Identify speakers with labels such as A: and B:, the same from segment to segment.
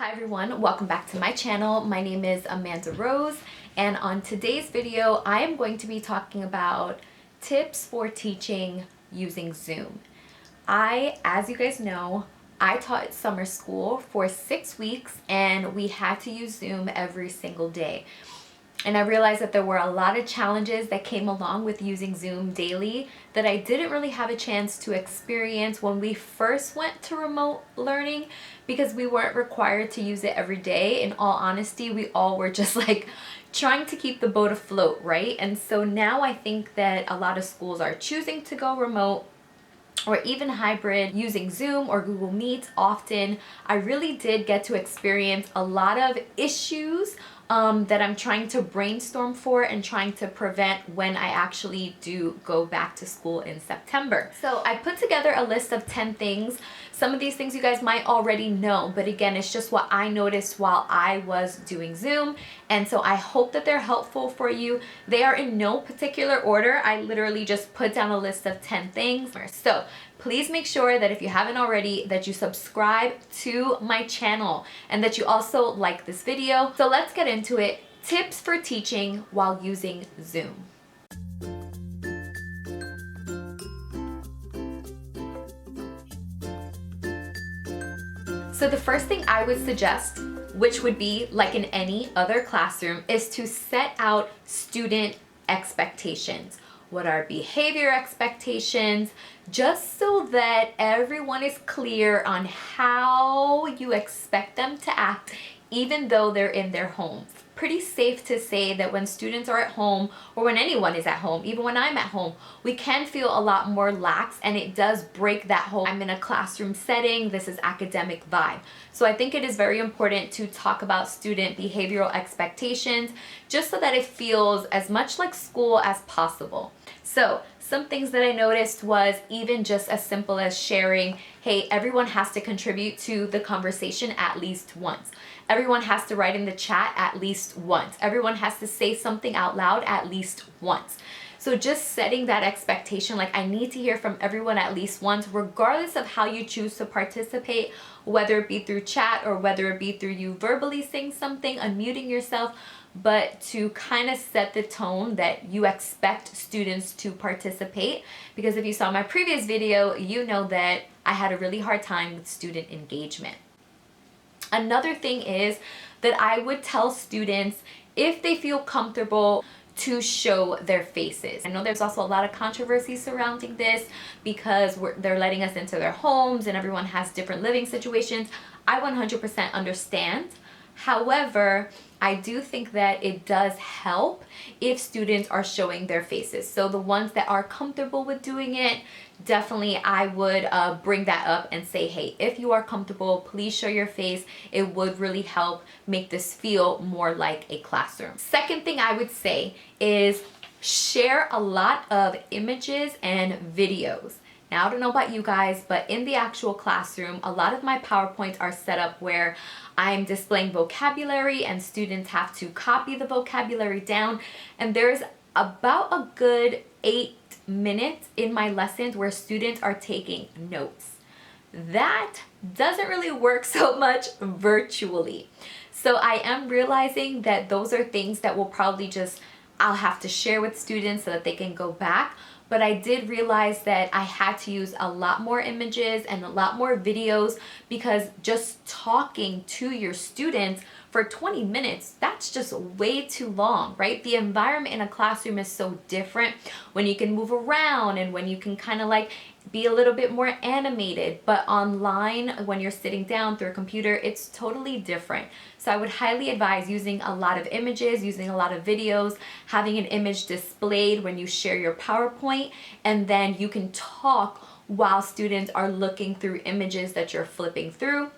A: Hi everyone, welcome back to my channel. My name is Amanda Rose, and on today's video I am going to be talking about tips for teaching using Zoom. As you guys know, I taught summer school for 6 weeks and we had to use Zoom every single day. And I realized that there were a lot of challenges that came along with using Zoom daily that I didn't really have a chance to experience when we first went to remote learning, because we weren't required to use it every day. In all honesty, we all were just like trying to keep the boat afloat, right? And so now I think that a lot of schools are choosing to go remote or even hybrid using Zoom or Google Meet often. I really did get to experience a lot of issues that I'm trying to brainstorm for and trying to prevent when I actually do go back to school in September. So I put together a list of 10 things. Some of these things you guys might already know, but again, it's just what I noticed while I was doing Zoom. And so I hope that they're helpful for you. They are in no particular order. I literally just put down a list of 10 things. So please make sure that if you haven't already, that you subscribe to my channel and that you also like this video. So let's get into it. Tips for teaching while using Zoom. So the first thing I would suggest, which would be like in any other classroom, is to set out student expectations. What are behavior expectations? Just so that everyone is clear on how you expect them to act, even though they're in their home. Pretty safe to say that when students are at home, or when anyone is at home, even when I'm at home, we can feel a lot more lax, and it does break that whole I'm in a classroom setting, this is academic vibe. So I think it is very important to talk about student behavioral expectations just so that it feels as much like school as possible. So some things that I noticed was even just as simple as sharing, hey, everyone has to contribute to the conversation at least once. Everyone has to write in the chat at least once. Everyone has to say something out loud at least once. So just setting that expectation, like I need to hear from everyone at least once, regardless of how you choose to participate, whether it be through chat or whether it be through you verbally saying something, unmuting yourself, but to kind of set the tone that you expect students to participate. Because if you saw my previous video, you know that I had a really hard time with student engagement. Another thing is that I would tell students, if they feel comfortable, to show their faces. I know there's also a lot of controversy surrounding this because they're letting us into their homes and everyone has different living situations. I 100% understand. However, I do think that it does help if students are showing their faces. So the ones that are comfortable with doing it, definitely I would bring that up and say, hey, if you are comfortable, please show your face. It would really help make this feel more like a classroom. Second thing I would say is share a lot of images and videos. Now, I don't know about you guys, but in the actual classroom, a lot of my PowerPoints are set up where I'm displaying vocabulary and students have to copy the vocabulary down. And there's about a good 8 minutes in my lessons where students are taking notes. That doesn't really work so much virtually. So I am realizing that those are things that will probably I'll have to share with students so that they can go back. But I did realize that I had to use a lot more images and a lot more videos, because just talking to your students for 20 minutes, that's just way too long, right? The environment in a classroom is so different when you can move around and when you can kind of like be a little bit more animated, but online when you're sitting down through a computer, it's totally different. So I would highly advise using a lot of images, using a lot of videos, having an image displayed when you share your PowerPoint, and then you can talk while students are looking through images that you're flipping through.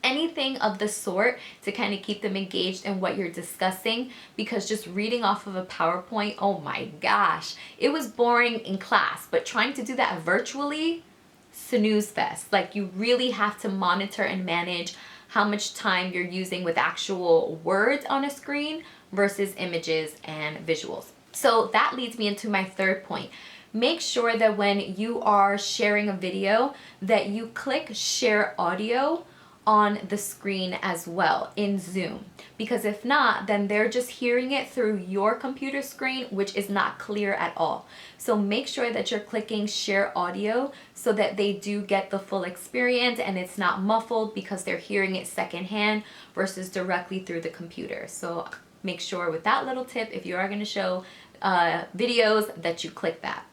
A: Anything of the sort to kind of keep them engaged in what you're discussing, because just reading off of a PowerPoint, oh my gosh, it was boring in class, but trying to do that virtually, snooze fest. Like, you really have to monitor and manage how much time you're using with actual words on a screen versus images and visuals. So that leads me into my third point. Make sure that when you are sharing a video that you click share audio on the screen as well in Zoom, because if not, then they're just hearing it through your computer screen, which is not clear at all. So make sure that you're clicking share audio so that they do get the full experience and it's not muffled because they're hearing it secondhand versus directly through the computer. So make sure with that little tip, if you are going to show videos, that you click that.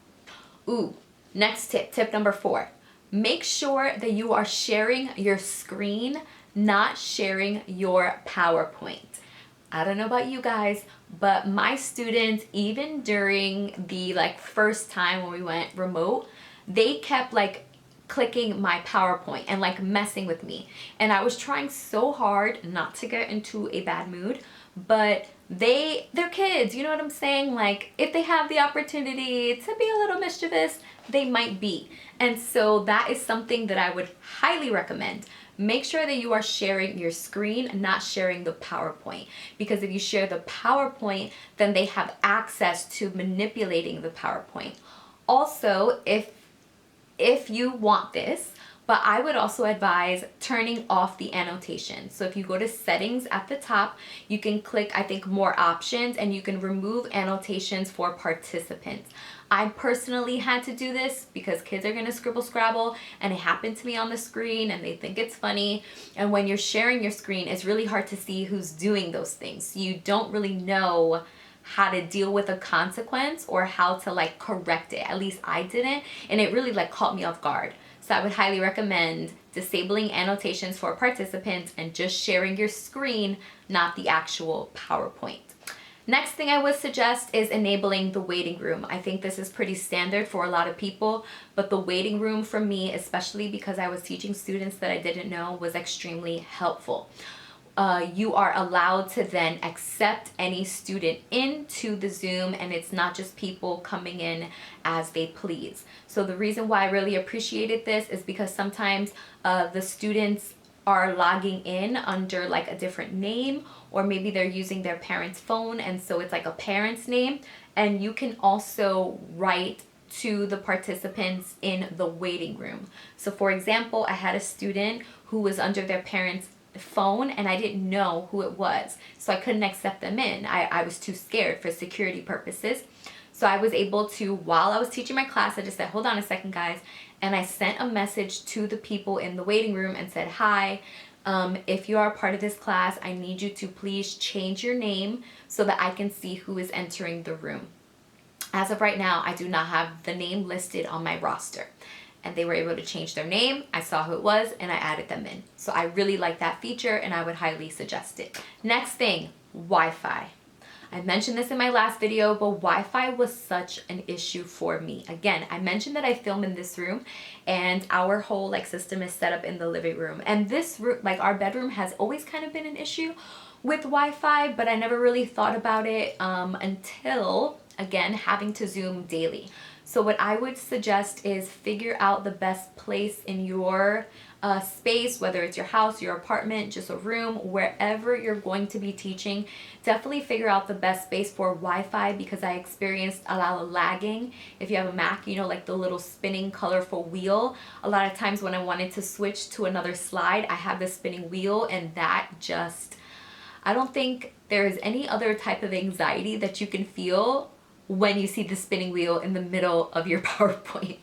A: Ooh, next tip, tip number 4. Make sure that you are sharing your screen, not sharing your PowerPoint. I don't know about you guys, but my students, even during the first time when we went remote, they kept clicking my PowerPoint and messing with me. And I was trying so hard not to get into a bad mood, but they're kids, you know what I'm saying? If they have the opportunity to be a little mischievous, they might be. And so that is something that I would highly recommend. Make sure that you are sharing your screen, not sharing the PowerPoint. Because if you share the PowerPoint, then they have access to manipulating the PowerPoint. Also, if you want this, but I would also advise turning off the annotation. So if you go to settings at the top, you can click, I think, more options, and you can remove annotations for participants. I personally had to do this because kids are gonna scribble scrabble, and it happened to me on the screen and they think it's funny. And when you're sharing your screen, it's really hard to see who's doing those things. You don't really know how to deal with a consequence or how to correct it. At least I didn't, and it really caught me off guard. So I would highly recommend disabling annotations for participants and just sharing your screen, not the actual PowerPoint. Next thing I would suggest is enabling the waiting room. I think this is pretty standard for a lot of people, but the waiting room for me, especially because I was teaching students that I didn't know, was extremely helpful. You are allowed to then accept any student into the Zoom, and it's not just people coming in as they please. So the reason why I really appreciated this is because sometimes the students are logging in under a different name, or maybe they're using their parent's phone, and so it's a parent's name. And you can also write to the participants in the waiting room. So for example, I had a student who was under their parent's phone and I didn't know who it was, so I couldn't accept them in. I was too scared for security purposes. So I was able to, while I was teaching my class, I just said, hold on a second guys, and I sent a message to the people in the waiting room and said, hi, if you are part of this class, I need you to please change your name so that I can see who is entering the room. As of right now, I do not have the name listed on my roster. And they were able to change their name. I saw who it was and I added them in. So I really like that feature and I would highly suggest it. Next thing, Wi-Fi. I mentioned this in my last video, but Wi-Fi was such an issue for me. Again, I mentioned that I film in this room and our whole system is set up in the living room. And this room, our bedroom, has always kind of been an issue with Wi-Fi, but I never really thought about it until, again, having to Zoom daily. So what I would suggest is figure out the best place in your space, whether it's your house, your apartment, just a room, wherever you're going to be teaching. Definitely figure out the best space for Wi-Fi, because I experienced a lot of lagging. If you have a Mac, you know, the little spinning colorful wheel. A lot of times when I wanted to switch to another slide, I have this spinning wheel, and that just, I don't think there is any other type of anxiety that you can feel when you see the spinning wheel in the middle of your PowerPoint.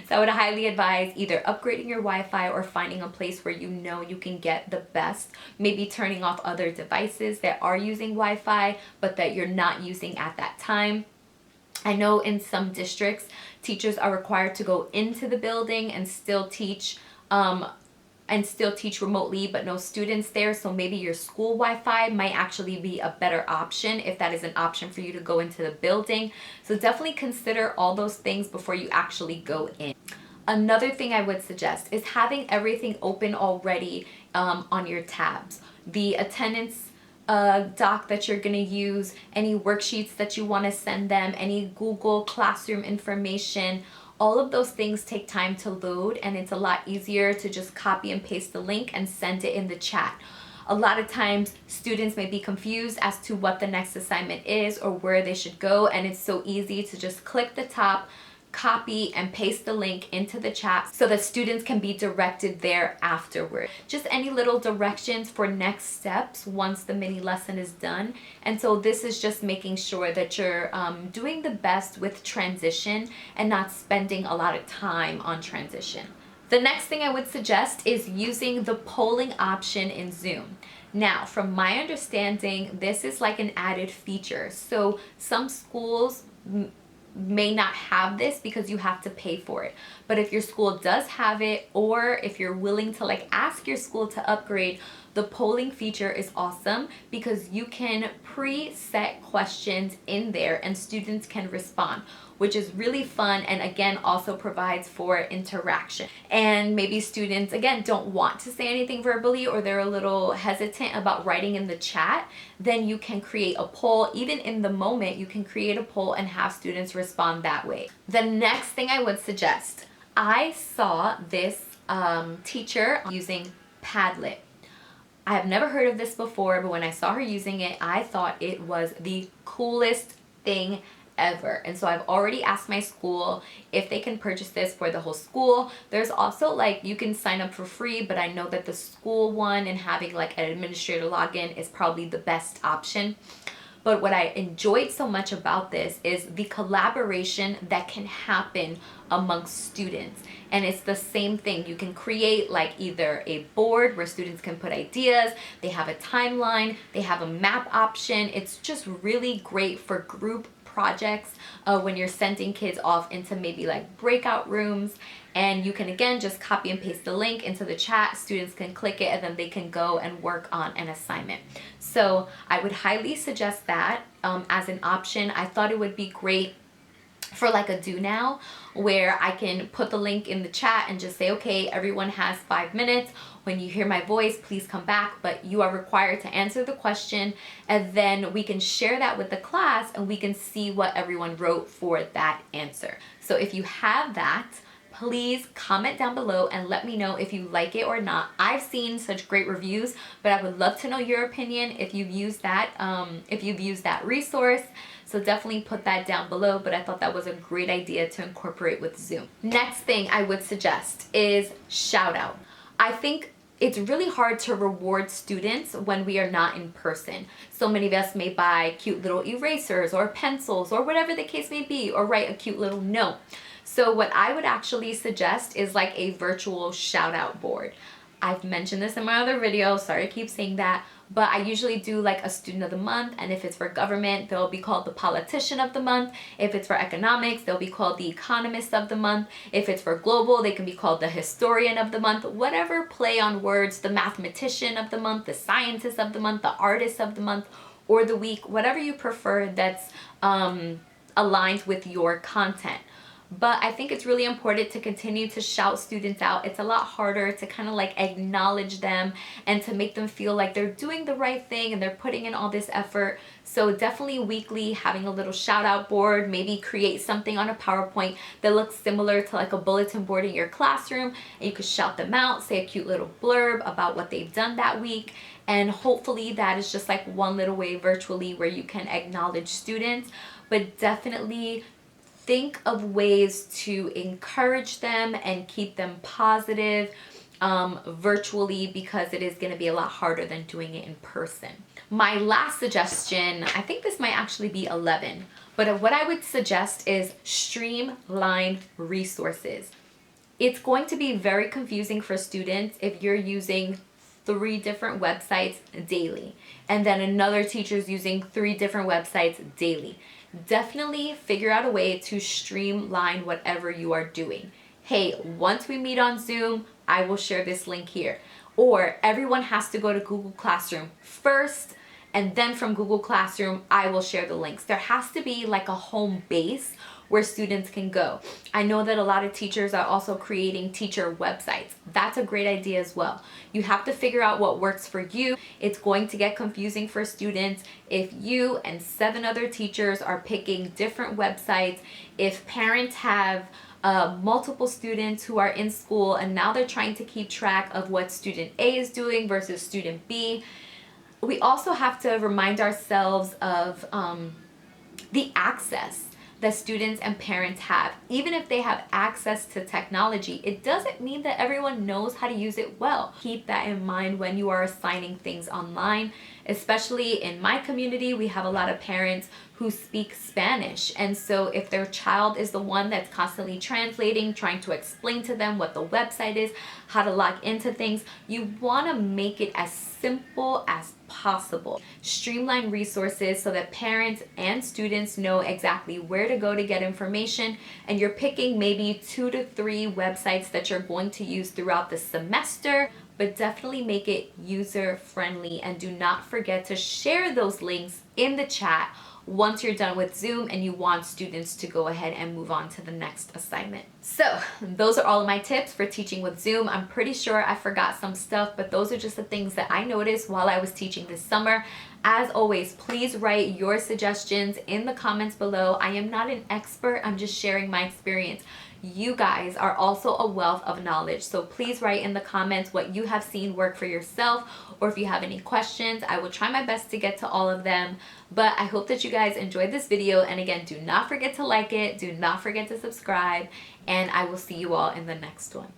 A: So I would highly advise either upgrading your Wi-Fi or finding a place where you know you can get the best, maybe turning off other devices that are using Wi-Fi but that you're not using at that time. I know in some districts, teachers are required to go into the building and still teach remotely, but no students there. So maybe your school Wi-Fi might actually be a better option if that is an option for you to go into the building. So definitely consider all those things before you actually go in. Another thing I would suggest is having everything open already on your tabs. The attendance doc that you're going to use, any worksheets that you want to send them, any Google Classroom information. All of those things take time to load, and it's a lot easier to just copy and paste the link and send it in the chat. A lot of times students may be confused as to what the next assignment is or where they should go, and it's so easy to just click the top, copy and paste the link into the chat so that students can be directed there afterward. Just any little directions for next steps once the mini lesson is done. And so this is just making sure that you're doing the best with transition and not spending a lot of time on transition. The next thing I would suggest is using the polling option in Zoom. Now, from my understanding, this is like an added feature. So some schools may not have this because you have to pay for it. But if your school does have it, or if you're willing to like ask your school to upgrade, the polling feature is awesome because you can preset questions in there and students can respond, which is really fun, and again also provides for interaction. And maybe students again don't want to say anything verbally, or they're a little hesitant about writing in the chat, then you can create a poll. Even in the moment, you can create a poll and have students respond that way. The next thing I would suggest, I saw this teacher using Padlet. I have never heard of this before, but when I saw her using it, I thought it was the coolest thing ever. And so I've already asked my school if they can purchase this for the whole school. There's also like, you can sign up for free, but I know that the school one and having like an administrator login is probably the best option. But what I enjoyed so much about this is the collaboration that can happen amongst students. And it's the same thing. You can create like either a board where students can put ideas, they have a timeline, they have a map option. It's just really great for group projects when you're sending kids off into maybe like breakout rooms. And you can again just copy and paste the link into the chat. Students can click it and then they can go and work on an assignment. So I would highly suggest that as an option. I thought it would be great for like a do now, where I can put the link in the chat and just say, okay, everyone has 5 minutes. When you hear my voice, please come back, but you are required to answer the question, and then we can share that with the class and we can see what everyone wrote for that answer. So if you have that, please comment down below and let me know if you like it or not. I've seen such great reviews, but I would love to know your opinion if you've used that resource. So definitely put that down below, but I thought that was a great idea to incorporate with Zoom. Next thing I would suggest is shout out. I think it's really hard to reward students when we are not in person. So many of us may buy cute little erasers or pencils or whatever the case may be, or write a cute little note. So what I would actually suggest is like a virtual shout out board. I've mentioned this in my other video, sorry to keep saying that, but I usually do like a student of the month, and if it's for government, they'll be called the politician of the month. If it's for economics, they'll be called the economist of the month. If it's for global, they can be called the historian of the month. Whatever play on words, the mathematician of the month, the scientist of the month, the artist of the month, or the week, whatever you prefer that's aligned with your content. But I think it's really important to continue to shout students out. It's a lot harder to kind of like acknowledge them and to make them feel like they're doing the right thing and they're putting in all this effort. So definitely weekly having a little shout out board, maybe create something on a PowerPoint that looks similar to like a bulletin board in your classroom, and you could shout them out, say a cute little blurb about what they've done that week. And hopefully that is just like one little way virtually where you can acknowledge students, but definitely think of ways to encourage them and keep them positive virtually, because it is going to be a lot harder than doing it in person. My last suggestion, I think this might actually be 11, but what I would suggest is Streamline resources. It's going to be very confusing for students if you're using 3 different websites daily, and then another teacher's using 3 different websites daily. Definitely figure out a way to streamline whatever you are doing. Hey, once we meet on Zoom, I will share this link here. Or everyone has to go to Google Classroom first, and then from Google Classroom, I will share the links. There has to be like a home base where students can go. I know that a lot of teachers are also creating teacher websites. That's a great idea as well. You have to figure out what works for you. It's going to get confusing for students if you and 7 other teachers are picking different websites. If parents have multiple students who are in school and now they're trying to keep track of what student A is doing versus student B. We also have to remind ourselves of the access. that students and parents have. Even if they have access to technology, it doesn't mean that everyone knows how to use it well. Keep that in mind when you are assigning things online. Especially in my community, we have a lot of parents who speak Spanish. And so if their child is the one that's constantly translating, trying to explain to them what the website is, how to log into things, you want to make it as simple as possible. Streamline resources so that parents and students know exactly where to go to get information, and you're picking maybe 2 to 3 websites that you're going to use throughout the semester, but definitely make it user friendly, and do not forget to share those links in the chat once you're done with Zoom and you want students to go ahead and move on to the next assignment. So those are all of my tips for teaching with Zoom. I'm pretty sure I forgot some stuff, but those are just the things that I noticed while I was teaching this summer. As always, please write your suggestions in the comments below. I am not an expert, I'm just sharing my experience. You guys are also a wealth of knowledge, so please write in the comments what you have seen work for yourself, or if you have any questions. I will try my best to get to all of them, but I hope that you guys enjoyed this video, and again, do not forget to like it, do not forget to subscribe, and I will see you all in the next one.